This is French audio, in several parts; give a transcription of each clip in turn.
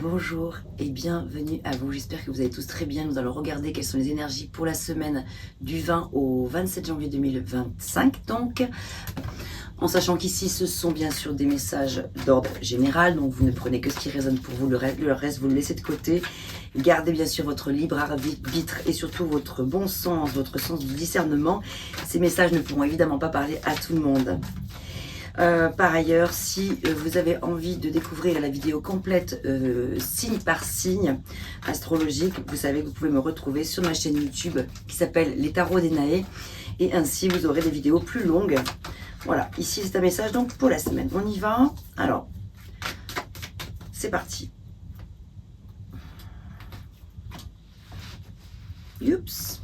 Bonjour et bienvenue à vous, j'espère que vous allez tous très bien. Nous allons regarder quelles sont les énergies pour la semaine du 20 au 27 janvier 2025. Donc, en sachant qu'ici ce sont bien sûr des messages d'ordre général, donc vous ne prenez que ce qui résonne pour vous, le reste vous le laissez de côté. Gardez bien sûr votre libre arbitre et surtout votre bon sens, votre sens du discernement. Ces messages ne pourront évidemment pas parler à tout le monde. Par ailleurs, si vous avez envie de découvrir la vidéo complète signe par signe astrologique, vous savez que vous pouvez me retrouver sur ma chaîne YouTube qui s'appelle Les Tarots d'Enaé, et ainsi vous aurez des vidéos plus longues. Voilà, ici c'est un message donc pour la semaine. On y va. Alors, c'est parti. Oups.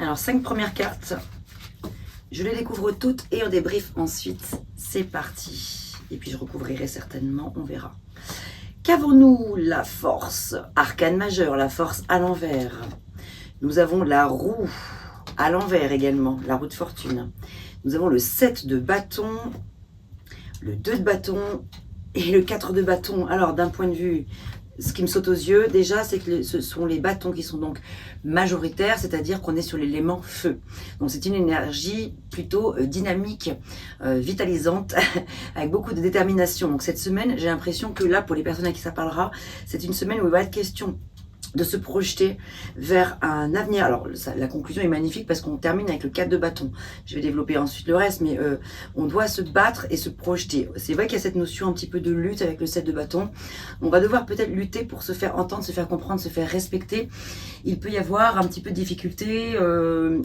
Alors, 5 premières cartes, je les découvre toutes et on débrief ensuite. C'est parti. Et puis, je recouvrirai certainement, on verra. Qu'avons-nous? La force, arcane majeur, la force à l'envers. Nous avons la roue à l'envers également, la roue de fortune. Nous avons le 7 de bâton, le 2 de bâton et le 4 de bâton. Alors, d'un point de vue... Ce qui me saute aux yeux, déjà, c'est que ce sont les bâtons qui sont donc majoritaires, c'est-à-dire qu'on est sur l'élément feu. Donc, c'est une énergie plutôt dynamique, vitalisante, avec beaucoup de détermination. Donc, cette semaine, j'ai l'impression que là, pour les personnes à qui ça parlera, c'est une semaine où il va être question de se projeter vers un avenir. Alors, la conclusion est magnifique parce qu'on termine avec le 4 de bâton. Je vais développer ensuite le reste, mais on doit se battre et se projeter. C'est vrai qu'il y a cette notion un petit peu de lutte avec le 7 de bâton. On va devoir peut-être lutter pour se faire entendre, se faire comprendre, se faire respecter. Il peut y avoir un petit peu de difficulté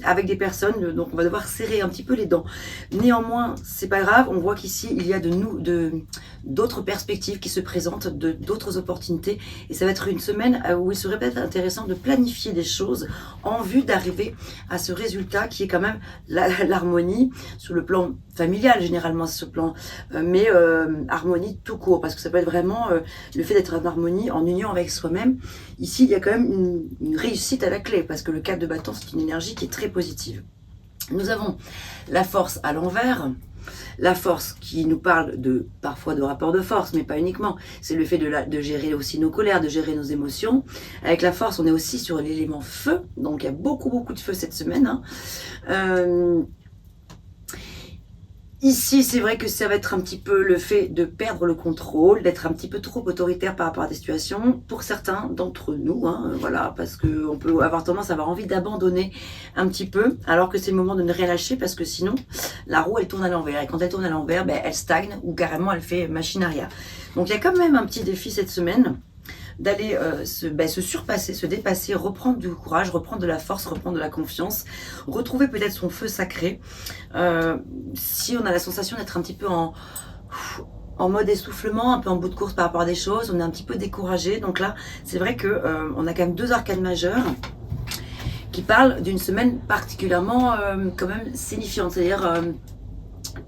avec des personnes, donc on va devoir serrer un petit peu les dents. Néanmoins, c'est pas grave. On voit qu'ici, il y a d'autres perspectives qui se présentent, d'autres opportunités. Et ça va être une semaine où il serait peut-être intéressant de planifier des choses en vue d'arriver à ce résultat qui est quand même l'harmonie sur le plan familial, généralement ce plan, mais harmonie tout court, parce que ça peut être vraiment le fait d'être en harmonie, en union avec soi-même. Ici, il y a quand même une réussite à la clé, parce que le 4 de bâton, c'est une énergie qui est très positive. Nous avons la force à l'envers. La force qui nous parle parfois de rapport de force, mais pas uniquement. C'est le fait de gérer aussi nos colères, de gérer nos émotions. Avec la force, on est aussi sur l'élément feu. Donc, il y a beaucoup de feu cette semaine. Ici, c'est vrai que ça va être un petit peu le fait de perdre le contrôle, d'être un petit peu trop autoritaire par rapport à des situations, pour certains d'entre nous, voilà, parce qu'on peut avoir tendance à avoir envie d'abandonner un petit peu, alors que c'est le moment de ne rien lâcher, parce que sinon, la roue, elle tourne à l'envers, et quand elle tourne à l'envers, elle stagne, ou carrément, elle fait machine arrière. Donc, il y a quand même un petit défi cette semaine, d'aller se surpasser, se dépasser, reprendre du courage, reprendre de la force, reprendre de la confiance, retrouver peut-être son feu sacré. Si on a la sensation d'être un petit peu en mode essoufflement, un peu en bout de course par rapport à des choses, on est un petit peu découragé. Donc là, c'est vrai que on a quand même deux arcanes majeures qui parlent d'une semaine particulièrement quand même signifiante. C'est-à-dire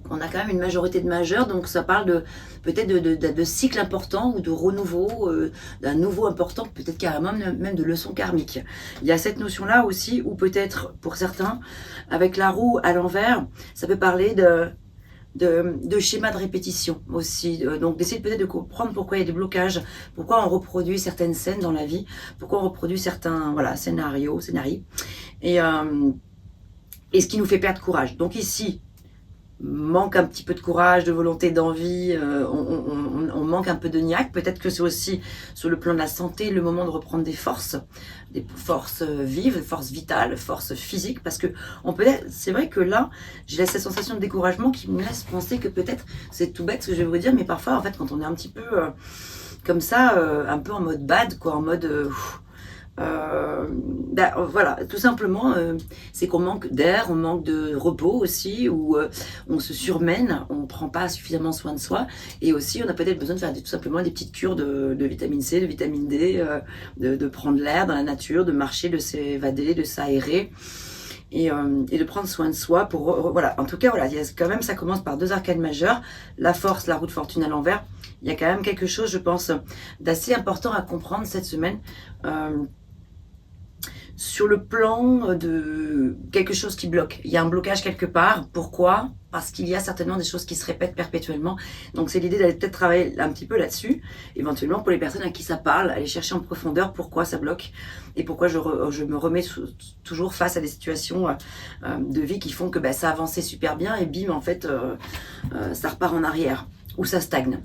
on a quand même une majorité de majeurs, donc ça parle peut-être de cycle important ou de renouveau, d'un nouveau important, peut-être carrément même de leçons karmiques. Il y a cette notion-là aussi, où peut-être pour certains, avec la roue à l'envers, ça peut parler de schémas de répétition aussi, donc d'essayer peut-être de comprendre pourquoi il y a des blocages, pourquoi on reproduit certaines scènes dans la vie, pourquoi on reproduit certains scénarios, et ce qui nous fait perdre courage. Donc ici, manque un petit peu de courage, de volonté, d'envie, on manque un peu de niaque. Peut-être que c'est aussi sur le plan de la santé le moment de reprendre des forces vives, forces vitales, forces physiques, parce que c'est vrai que là, j'ai cette sensation de découragement qui me laisse penser que peut-être, c'est tout bête ce que je vais vous dire, mais parfois en fait quand on est un petit peu comme ça, un peu en mode bad, quoi, en mode... voilà, tout simplement, c'est qu'on manque d'air, on manque de repos aussi, ou on se surmène, on ne prend pas suffisamment soin de soi, et aussi on a peut-être besoin de faire tout simplement des petites cures de vitamine C, de vitamine D, de prendre l'air dans la nature, de marcher, de s'évader, de s'aérer. Et de prendre soin de soi pour voilà, en tout cas voilà, il y a quand même, ça commence par deux arcanes majeures, la force, la roue de fortune à l'envers. Il y a quand même quelque chose, je pense, d'assez important à comprendre cette semaine. sur le plan de quelque chose qui bloque. Il y a un blocage quelque part. Pourquoi? Parce qu'il y a certainement des choses qui se répètent perpétuellement. Donc c'est l'idée d'aller peut-être travailler un petit peu là-dessus, éventuellement pour les personnes à qui ça parle, aller chercher en profondeur pourquoi ça bloque et pourquoi je me remets toujours face à des situations de vie qui font que ça avançait super bien et bim, en fait, ça repart en arrière ou ça stagne.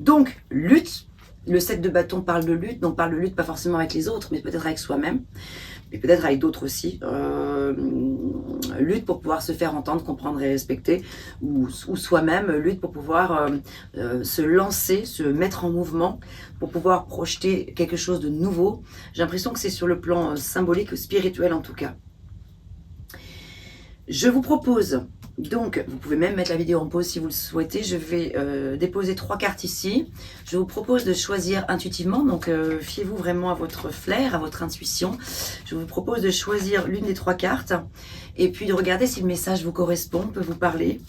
Donc, lutte. Le 7 de bâton parle de lutte, donc parle de lutte pas forcément avec les autres, mais peut-être avec soi-même, et peut-être avec d'autres aussi. Lutte pour pouvoir se faire entendre, comprendre et respecter, ou soi-même, lutte pour pouvoir se lancer, se mettre en mouvement, pour pouvoir projeter quelque chose de nouveau. J'ai l'impression que c'est sur le plan symbolique ou spirituel en tout cas. Je vous propose, donc, vous pouvez même mettre la vidéo en pause si vous le souhaitez. Je vais déposer 3 cartes ici. Je vous propose de choisir intuitivement, donc fiez-vous vraiment à votre flair, à votre intuition. Je vous propose de choisir l'une des 3 cartes et puis de regarder si le message vous correspond, peut vous parler.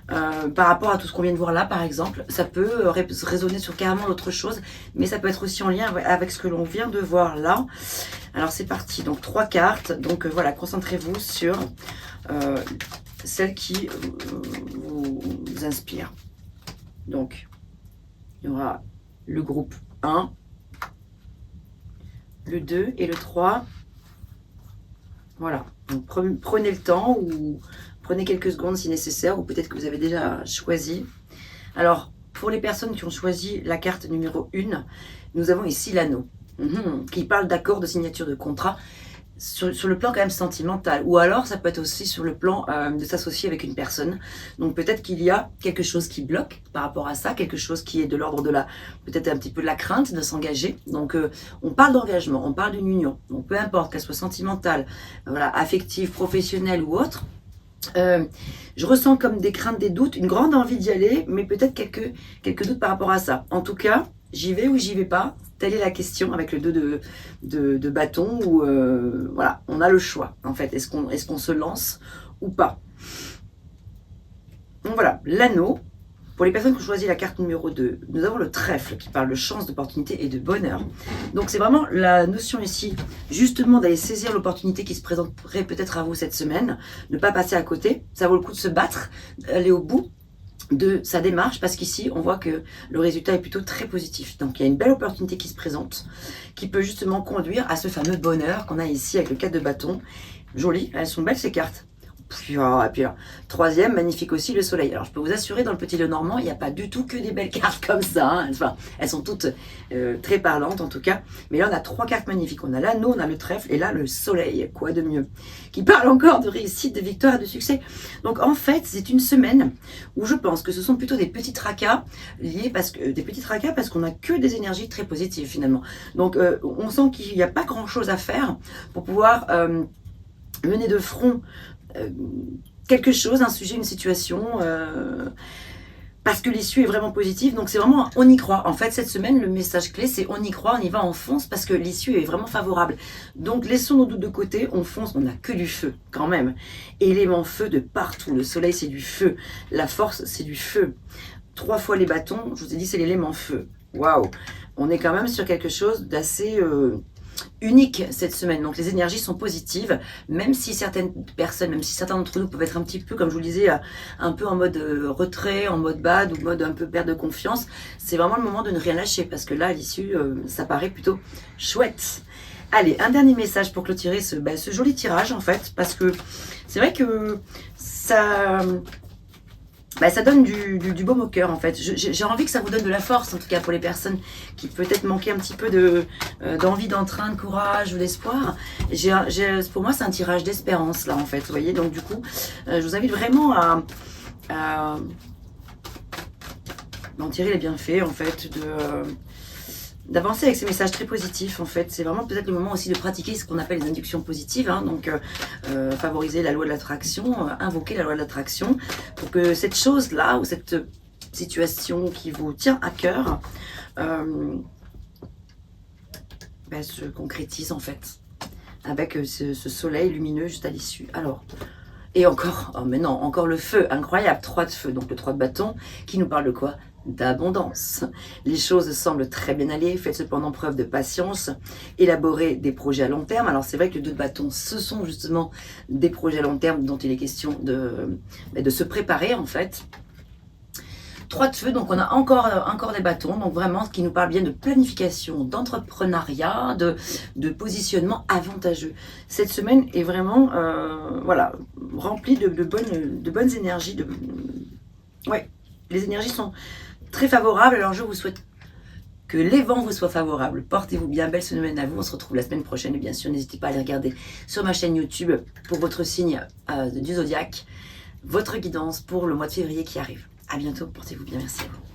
Par rapport à tout ce qu'on vient de voir là, par exemple, ça peut résonner sur carrément d'autres choses, mais ça peut être aussi en lien avec ce que l'on vient de voir là. Alors c'est parti, donc 3 cartes, donc voilà, concentrez-vous sur celle qui vous inspire. Donc, il y aura le groupe 1, le 2 et le 3. Voilà, donc prenez le temps ou prenez quelques secondes si nécessaire, ou peut-être que vous avez déjà choisi. Alors, pour les personnes qui ont choisi la carte numéro 1, nous avons ici l'anneau, qui parle d'accord, de signature de contrat, sur le plan quand même sentimental. Ou alors, ça peut être aussi sur le plan de s'associer avec une personne. Donc, peut-être qu'il y a quelque chose qui bloque par rapport à ça, quelque chose qui est de l'ordre de la, peut-être un petit peu de la crainte de s'engager. Donc, on parle d'engagement, on parle d'une union. Donc, peu importe qu'elle soit sentimentale, voilà, affective, professionnelle ou autre. Je ressens comme des craintes, des doutes, une grande envie d'y aller, mais peut-être quelques doutes par rapport à ça. En tout cas, j'y vais ou j'y vais pas. Telle est la question avec le 2 de bâton où voilà, on a le choix en fait. Est-ce qu'on se lance ou pas? Donc voilà, l'anneau. Pour les personnes qui ont choisi la carte numéro 2, nous avons le trèfle qui parle de chance, d'opportunité et de bonheur. Donc c'est vraiment la notion ici, justement, d'aller saisir l'opportunité qui se présenterait peut-être à vous cette semaine, ne pas passer à côté. Ça vaut le coup de se battre, aller au bout de sa démarche, parce qu'ici on voit que le résultat est plutôt très positif. Donc il y a une belle opportunité qui se présente, qui peut justement conduire à ce fameux bonheur qu'on a ici avec le 4 de bâton. Joli, elles sont belles ces cartes. Et puis là, 3e, magnifique aussi, le soleil. Alors je peux vous assurer, dans le Petit Lenormand, il n'y a pas du tout que des belles cartes comme ça, hein. Enfin, elles sont toutes très parlantes en tout cas, mais là on a 3 cartes magnifiques. On a l'anneau, on a le trèfle et là le soleil, quoi de mieux, qui parle encore de réussite, de victoire et de succès. Donc en fait c'est une semaine où je pense que ce sont plutôt des petits tracas liés, parce qu'on n'a que des énergies très positives finalement. Donc on sent qu'il n'y a pas grand chose à faire pour pouvoir mener de front quelque chose, un sujet, une situation, parce que l'issue est vraiment positive. Donc c'est vraiment, on y croit. En fait, cette semaine, le message clé, c'est on y croit, on y va, on fonce, parce que l'issue est vraiment favorable. Donc laissons nos doutes de côté, on fonce, on n'a que du feu quand même. Élément feu de partout. Le soleil, c'est du feu. La force, c'est du feu. 3 fois les bâtons, je vous ai dit, c'est l'élément feu. Waouh! On est quand même sur quelque chose d'assez unique cette semaine. Donc les énergies sont positives, même si certaines personnes, même si certains d'entre nous peuvent être un petit peu, comme je vous le disais, un peu en mode retrait, en mode bad ou mode un peu perte de confiance. C'est vraiment le moment de ne rien lâcher, parce que là à l'issue ça paraît plutôt chouette. Allez, un dernier message pour clôturer ce joli tirage en fait, parce que c'est vrai que ça donne du baume au cœur en fait. J'ai envie que ça vous donne de la force, en tout cas pour les personnes qui peut-être manquaient un petit peu d'envie, d'entrain, de courage ou d'espoir. Pour moi c'est un tirage d'espérance là en fait, vous voyez. Donc du coup je vous invite vraiment à en tirer les bienfaits en fait, d'avancer avec ces messages très positifs en fait. C'est vraiment peut-être le moment aussi de pratiquer ce qu'on appelle les inductions positives, hein. Donc favoriser la loi de l'attraction, invoquer la loi de l'attraction pour que cette chose là ou cette situation qui vous tient à cœur se concrétise en fait, avec ce soleil lumineux juste à l'issue. Alors, et encore, oh mais non, encore le feu, incroyable, 3 de feu, donc le 3 de bâton, qui nous parle de quoi? d'abondance. Les choses semblent très bien aller, faites cependant preuve de patience, élaborez des projets à long terme. Alors c'est vrai que le 2 de bâton, ce sont justement des projets à long terme dont il est question de se préparer en fait. 3 de feu, donc on a encore des bâtons, donc vraiment ce qui nous parle bien de planification, d'entrepreneuriat, de positionnement avantageux. Cette semaine est vraiment voilà, remplie de bonnes énergies. Ouais, les énergies sont très favorables, alors je vous souhaite que les vents vous soient favorables. Portez-vous bien, belle semaine à vous, on se retrouve la semaine prochaine et bien sûr n'hésitez pas à aller regarder sur ma chaîne YouTube pour votre signe du zodiaque, votre guidance pour le mois de février qui arrive. À bientôt, portez-vous bien, merci à vous.